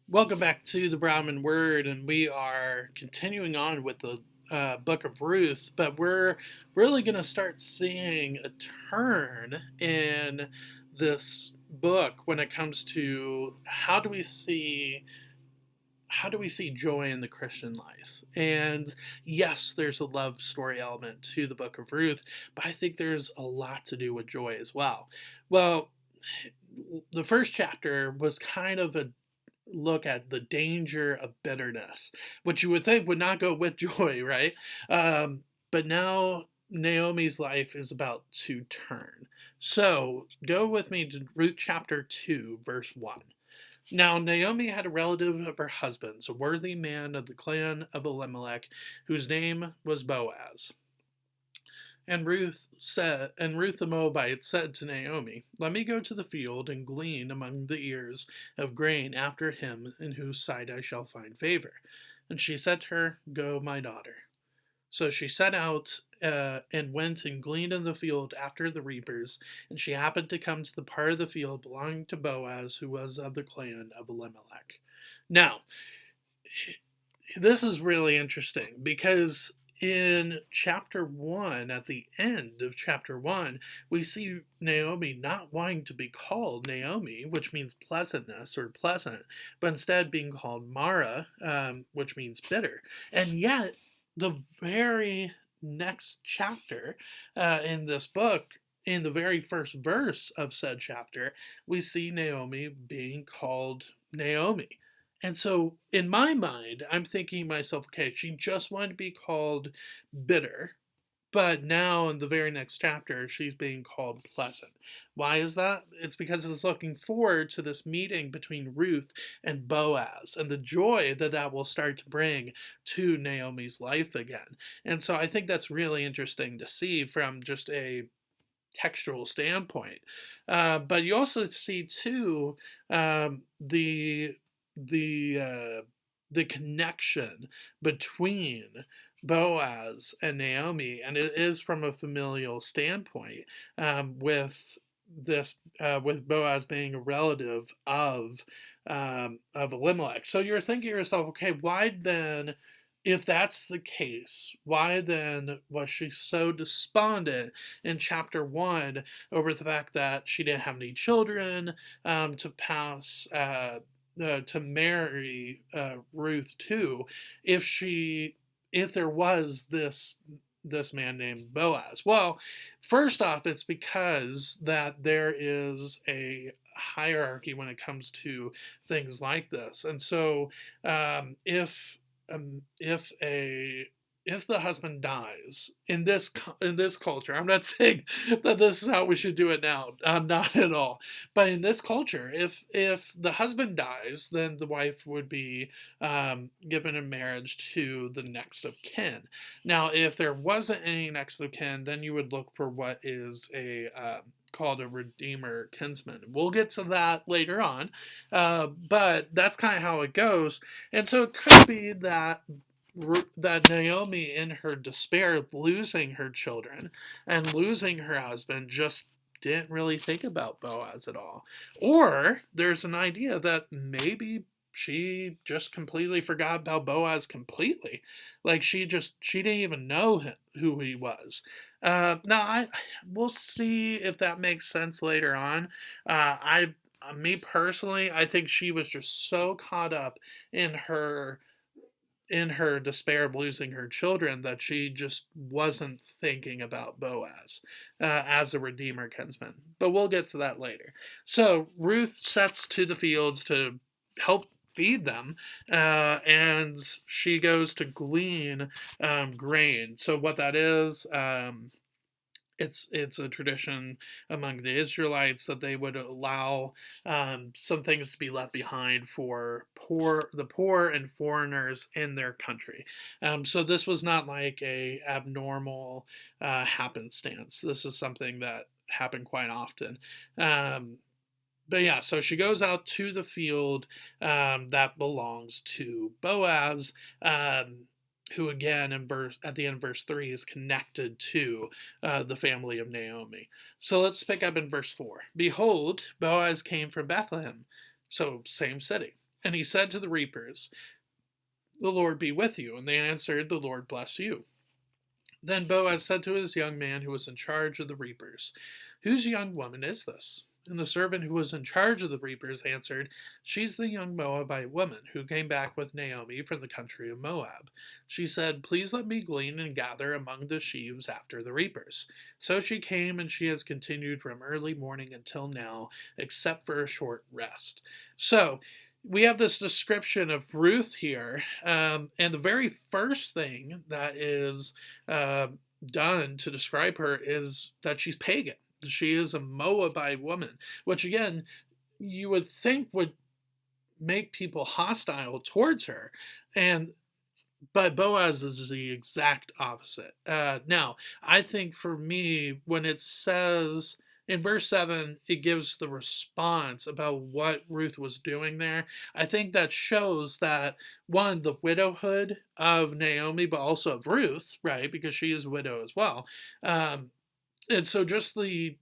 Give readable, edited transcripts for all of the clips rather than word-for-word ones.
Welcome back to the Broadman Word, and we are continuing on with the book of Ruth, but we're really going to start seeing a turn in this book when it comes to how do we see joy in the Christian life? And yes, there's a love story element to the book of Ruth, but I think there's a lot to do with joy as well. Well, the first chapter was kind of a look at the danger of bitterness, which you would think would not go with joy, right? But now Naomi's life is about to turn. So go with me to Ruth chapter 2, verse 1. Now Naomi had a relative of her husband's, a worthy man of the clan of Elimelech, whose name was Boaz. And Ruth the Moabite said to Naomi, "Let me go to the field and glean among the ears of grain after him in whose sight I shall find favor." And she said to her, "Go, my daughter." So she set out and went and gleaned in the field after the reapers, and she happened to come to the part of the field belonging to Boaz, who was of the clan of Elimelech. Now, this is really interesting because in chapter 1, at the end of chapter 1, we see Naomi not wanting to be called Naomi, which means pleasantness or pleasant, but instead being called Mara, which means bitter. And yet, the very next chapter in this book, in the very first verse of said chapter, we see Naomi being called Naomi. And so, in my mind, I'm thinking to myself, okay, she just wanted to be called bitter, but now in the very next chapter, she's being called pleasant. Why is that? It's because it's looking forward to this meeting between Ruth and Boaz and the joy that that will start to bring to Naomi's life again. And so I think that's really interesting to see from just a textual standpoint. But you also see too the the connection between Boaz and Naomi, and it is from a familial standpoint, with Boaz being a relative of Elimelech. So you're thinking to yourself, okay, why then? If that's the case, why then was she so despondent in chapter 1 over the fact that she didn't have any children to pass to marry Ruth too, if there was this man named Boaz? Well, first off, it's because that there is a hierarchy when it comes to things like this, and so if a if the husband dies in this culture, I'm not saying that this is how we should do it now, not at all. But in this culture, if the husband dies, then the wife would be given in marriage to the next of kin. Now, if there wasn't any next of kin, then you would look for what is a called a redeemer kinsman. We'll get to that later on, but that's kind of how it goes. And so it could be that Naomi, in her despair of losing her children and losing her husband, just didn't really think about Boaz at all. Or there's an idea that maybe she just completely forgot about Boaz completely. Like she didn't even know who he was. Now we'll see if that makes sense later on. I Me personally, I think she was just so caught up in her despair of losing her children that she just wasn't thinking about Boaz as a redeemer kinsman. But we'll get to that later. So Ruth sets to the fields to help feed them, and she goes to glean grain. So what that is, it's a tradition among the Israelites that they would allow some things to be left behind for the poor and foreigners in their country. So this was not like a abnormal happenstance. This is something that happened quite often. But yeah, so she goes out to the field that belongs to Boaz, who again at the end of verse 3 is connected to the family of Naomi. So let's pick up in verse 4. Behold, Boaz came from Bethlehem, so same city, And he said to the reapers, "The Lord be with you." And they answered, "The Lord bless you." Then Boaz said to his young man who was in charge of the reapers, "Whose young woman is this?" And the servant who was in charge of the reapers answered, "She's the young Moabite woman who came back with Naomi from the country of Moab. She said, 'Please let me glean and gather among the sheaves after the reapers.' So she came, and she has continued from early morning until now, except for a short rest." So we have this description of Ruth here, and the very first thing that is uh, done to describe her is that she's pagan. She is a Moabite woman, which again, you would think would make people hostile towards her. And but Boaz is the exact opposite. Now, I think for me, when it says in verse 7, it gives the response about what Ruth was doing there. I think that shows that, one, the widowhood of Naomi, but also of Ruth, right? Because she is a widow as well. Um, and so just the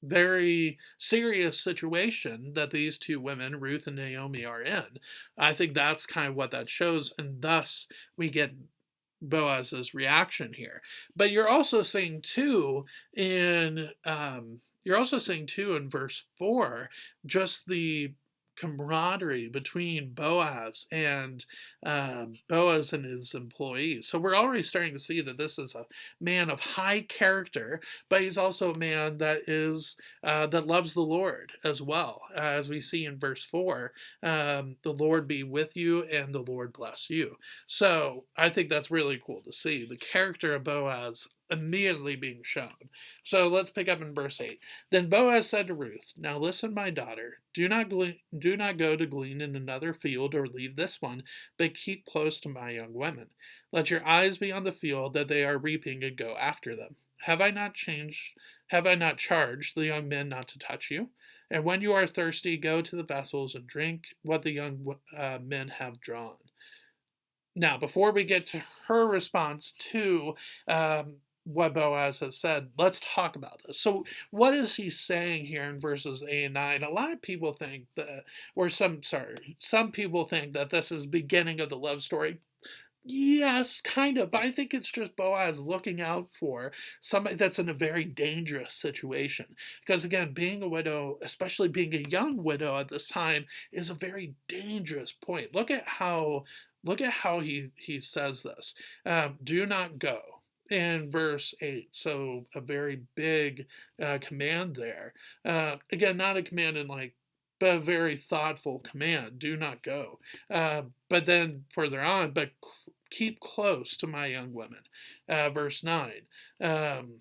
very serious situation that these two women, Ruth and Naomi, are in, I think that's kind of what that shows, and thus we get Boaz's reaction here. But you're also seeing too in verse 4 just the camaraderie between Boaz and his employees. So we're already starting to see that this is a man of high character, but he's also a man that loves the Lord as well. As we see in verse 4, the Lord be with you and the Lord bless you. So I think that's really cool to see the character of Boaz immediately being shown. So let's pick up in verse 8. Then Boaz said to Ruth, "Now listen, my daughter, do not go to glean in another field or leave this one, but keep close to my young women. Let your eyes be on the field that they are reaping, and go after them. Have I not charged the young men not to touch you? And when you are thirsty, go to the vessels and drink what the young men have drawn." Now, before we get to her response to what Boaz has said, let's talk about this. So, what is he saying here in verses 8 and 9? A lot of people think that, some people think that this is the beginning of the love story. Yes, kind of, but I think it's just Boaz looking out for somebody that's in a very dangerous situation. Because again, being a widow, especially being a young widow at this time, is a very dangerous point. Look at how he says this. Do not go in verse 8. So a very big command there. Again, not a command in like, but a very thoughtful command. Do not go. But then further on, but keep close to my young women. Verse 9. Um,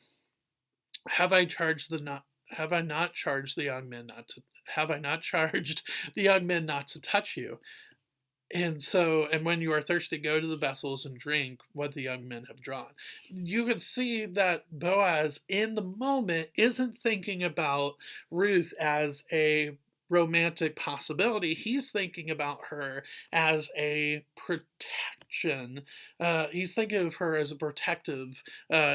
have I charged the not have I not charged the young men not to have I not charged the young men not to touch you? And when you are thirsty, go to the vessels and drink what the young men have drawn. You can see that Boaz, in the moment, isn't thinking about Ruth as a romantic possibility. He's thinking about her as a protection. He's thinking of her as a protective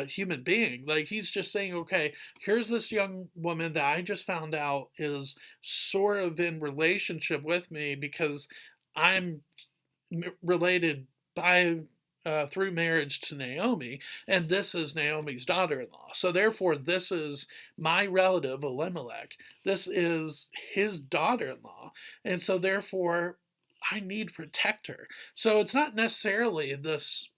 human being. Like, he's just saying, okay, here's this young woman that I just found out is sort of in relationship with me because I'm related by through marriage to Naomi, and this is Naomi's daughter-in-law. So therefore, this is my relative Elimelech. This is his daughter-in-law, and so therefore, I need to protect her. So it's not necessarily this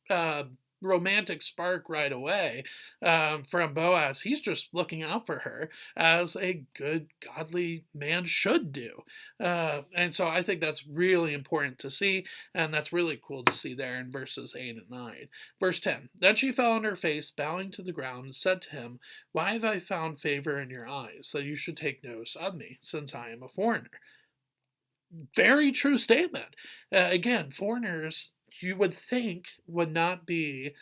romantic spark right away from Boaz. He's just looking out for her as a good, godly man should do. And so I think that's really important to see, and that's really cool to see there in verses 8 and 9. Verse 10. Then she fell on her face, bowing to the ground, and said to him, "Why have I found favor in your eyes, that you should take notice of me, since I am a foreigner?" Very true statement. Again, foreigners, you would think, would not be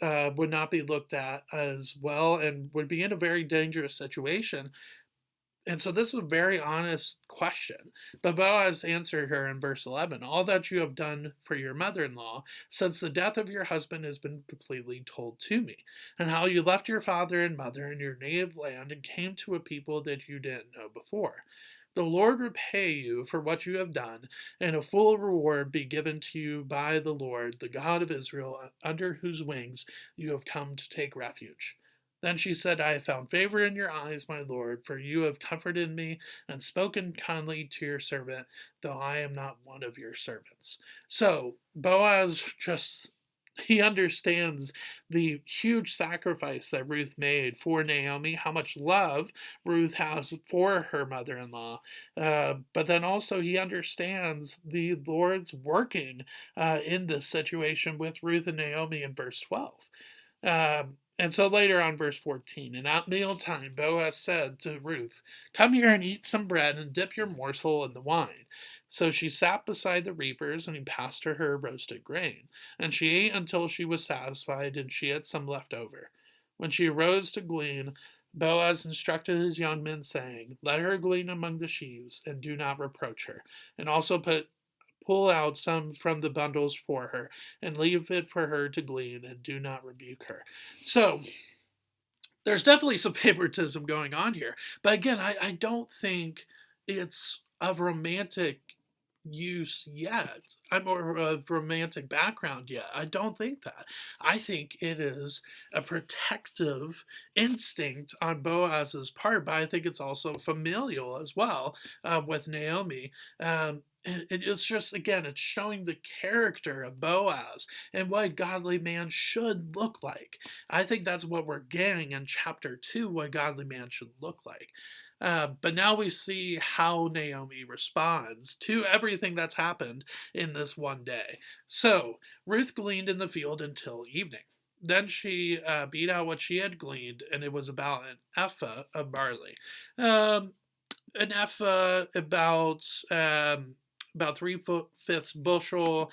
looked at as well and would be in a very dangerous situation. And so this is a very honest question. But Boaz answered her in verse 11, "All that you have done for your mother-in-law since the death of your husband has been completely told to me, and how you left your father and mother in your native land and came to a people that you didn't know before. The Lord repay you for what you have done, and a full reward be given to you by the Lord, the God of Israel, under whose wings you have come to take refuge. Then she said, I have found favor in your eyes, my Lord, for you have comforted me and spoken kindly to your servant, though I am not one of your servants. So Boaz just he understands the huge sacrifice that Ruth made for Naomi, how much love Ruth has for her mother in law. But then also, he understands the Lord's working in this situation with Ruth and Naomi in verse 12. And so later on, verse 14, and at mealtime, Boaz said to Ruth, come here and eat some bread and dip your morsel in the wine. So she sat beside the reapers, and he passed her roasted grain. And she ate until she was satisfied, and she had some left over. When she arose to glean, Boaz instructed his young men, saying, let her glean among the sheaves, and do not reproach her. And also pull out some from the bundles for her, and leave it for her to glean, and do not rebuke her. So there's definitely some favoritism going on here. But again, I don't think it's of romantic use yet. I'm more of romantic background yet. I don't think that. I think it is a protective instinct on Boaz's part, but I think it's also familial as well with Naomi. It's just, again, it's showing the character of Boaz and what a godly man should look like. I think that's what we're getting in chapter 2, what a godly man should look like. But now we see how Naomi responds to everything that's happened in this one day. So, Ruth gleaned in the field until evening. Then she beat out what she had gleaned, and it was about an ephah of barley. An ephah, about 3/5 bushel.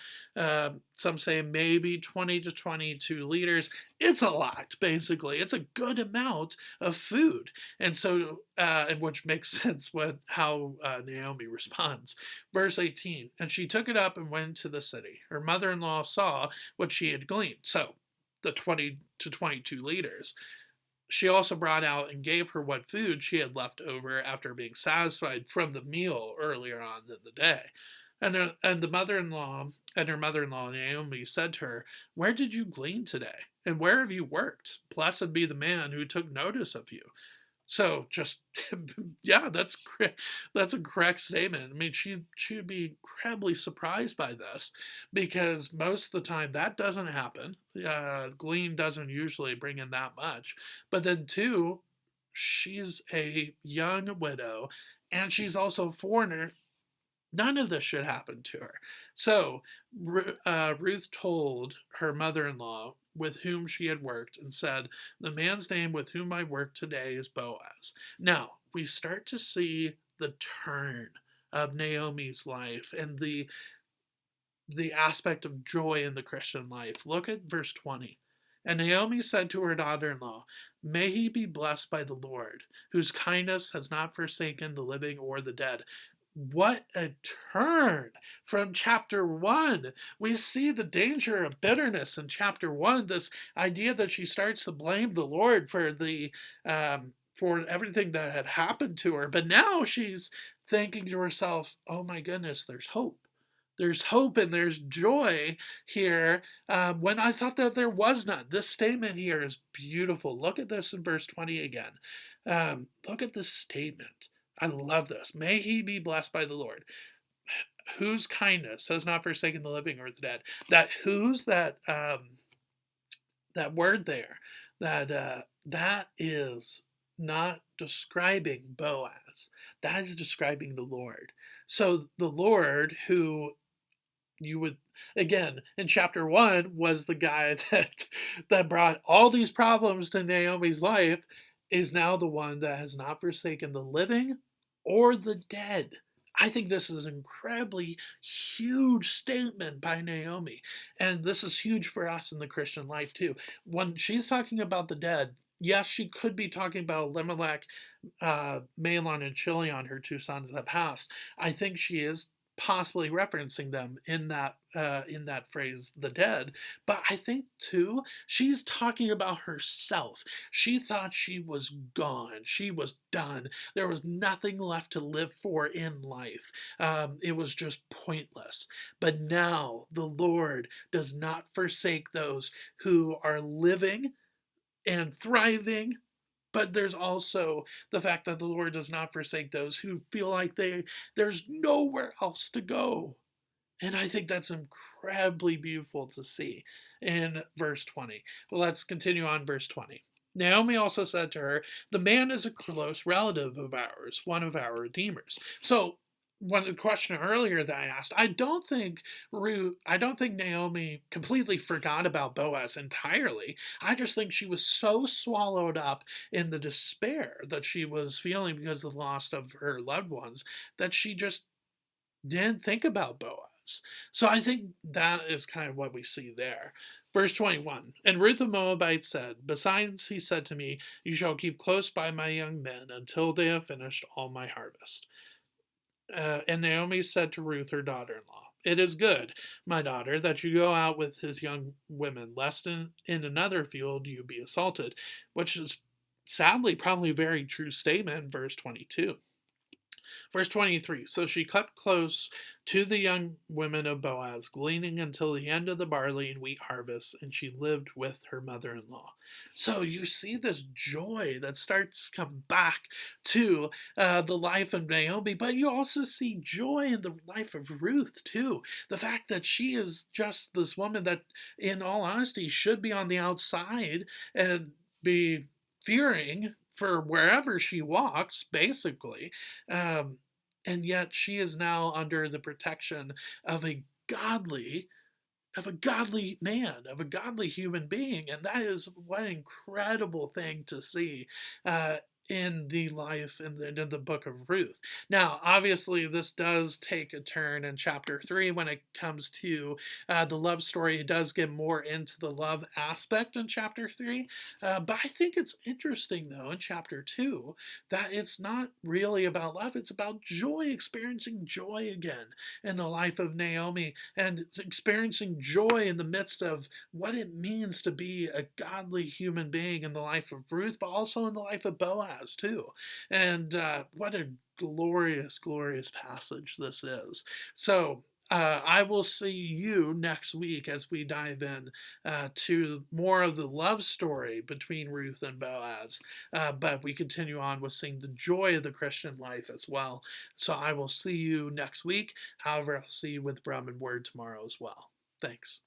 Some say maybe 20 to 22 liters. It's a lot, basically. It's a good amount of food. And so, which makes sense with how Naomi responds. Verse 18, and she took it up and went to the city. Her mother-in-law saw what she had gleaned. So, the 20 to 22 liters. She also brought out and gave her what food she had left over after being satisfied from the meal earlier on in the day. And the mother-in-law and her mother-in-law Naomi said to her, where did you glean today? And where have you worked? Blessed be the man who took notice of you. So just, yeah, that's a correct statement. I mean, she would be incredibly surprised by this because most of the time that doesn't happen. Glean doesn't usually bring in that much. But then too, she's a young widow and she's also a foreigner. None of this should happen to her. So Ruth told her mother-in-law with whom she had worked and said, the man's name with whom I work today is Boaz. Now, we start to see the turn of Naomi's life and the aspect of joy in the Christian life. Look at verse 20. And Naomi said to her daughter-in-law, may he be blessed by the Lord, whose kindness has not forsaken the living or the dead. What a turn from chapter 1. We see the danger of bitterness in chapter 1, this idea that she starts to blame the Lord for for everything that had happened to her. But now she's thinking to herself, oh my goodness, there's hope. There's hope and there's joy here when I thought that there was none. This statement here is beautiful. Look at this in verse 20 again. Look at this statement. I love this. May he be blessed by the Lord, whose kindness has not forsaken the living or the dead. That whose that word there, that is not describing Boaz. That is describing the Lord. So the Lord, who you would, again, in chapter 1 was the guy that brought all these problems to Naomi's life, is now the one that has not forsaken the living or the dead. I think this is an incredibly huge statement by Naomi. And this is huge for us in the Christian life too. When she's talking about the dead, yes, she could be talking about Elimelech, Mahlon, and Chilion, her two sons that passed. I think she is possibly referencing them in that phrase, the dead. But I think too, she's talking about herself. She thought she was gone. She was done. There was nothing left to live for in life. It was just pointless. But now the Lord does not forsake those who are living and thriving, but there's also the fact that the Lord does not forsake those who feel like there's nowhere else to go. And I think that's incredibly beautiful to see in verse 20. Well, let's continue on verse 20. Naomi also said to her, "The man is a close relative of ours, one of our redeemers." So, one of the question earlier that I asked, I don't think Naomi completely forgot about Boaz entirely. I just think she was so swallowed up in the despair that she was feeling because of the loss of her loved ones that she just didn't think about Boaz. So I think that is kind of what we see there. Verse 21. And Ruth the Moabite said, "Besides, he said to me, you shall keep close by my young men until they have finished all my harvest." And Naomi said to Ruth, her daughter in law, "It is good, my daughter, that you go out with his young women, lest in another field you be assaulted," which is sadly probably a very true statement in verse 22. Verse 23. So she kept close to the young women of Boaz, gleaning until the end of the barley and wheat harvest, and she lived with her mother in law. So you see this joy that starts to come back to the life of Naomi, but you also see joy in the life of Ruth, too. The fact that she is just this woman that, in all honesty, should be on the outside and be fearing for wherever she walks, basically. Um, and yet she is now under the protection of a godly man, of a godly human being. And that is what an incredible thing to see in the life in the book of Ruth. Now, obviously, this does take a turn in chapter 3 when it comes to the love story. It does get more into the love aspect in chapter 3. But I think it's interesting, though, in chapter 2, that it's not really about love, it's about joy, experiencing joy again in the life of Naomi and experiencing joy in the midst of what it means to be a godly human being in the life of Ruth, but also in the life of Boaz, too. And what a glorious, glorious passage this is. So, I will see you next week as we dive in to more of the love story between Ruth and Boaz. But we continue on with seeing the joy of the Christian life as well. So I will see you next week. However, I'll see you with Broadman Word tomorrow as well. Thanks.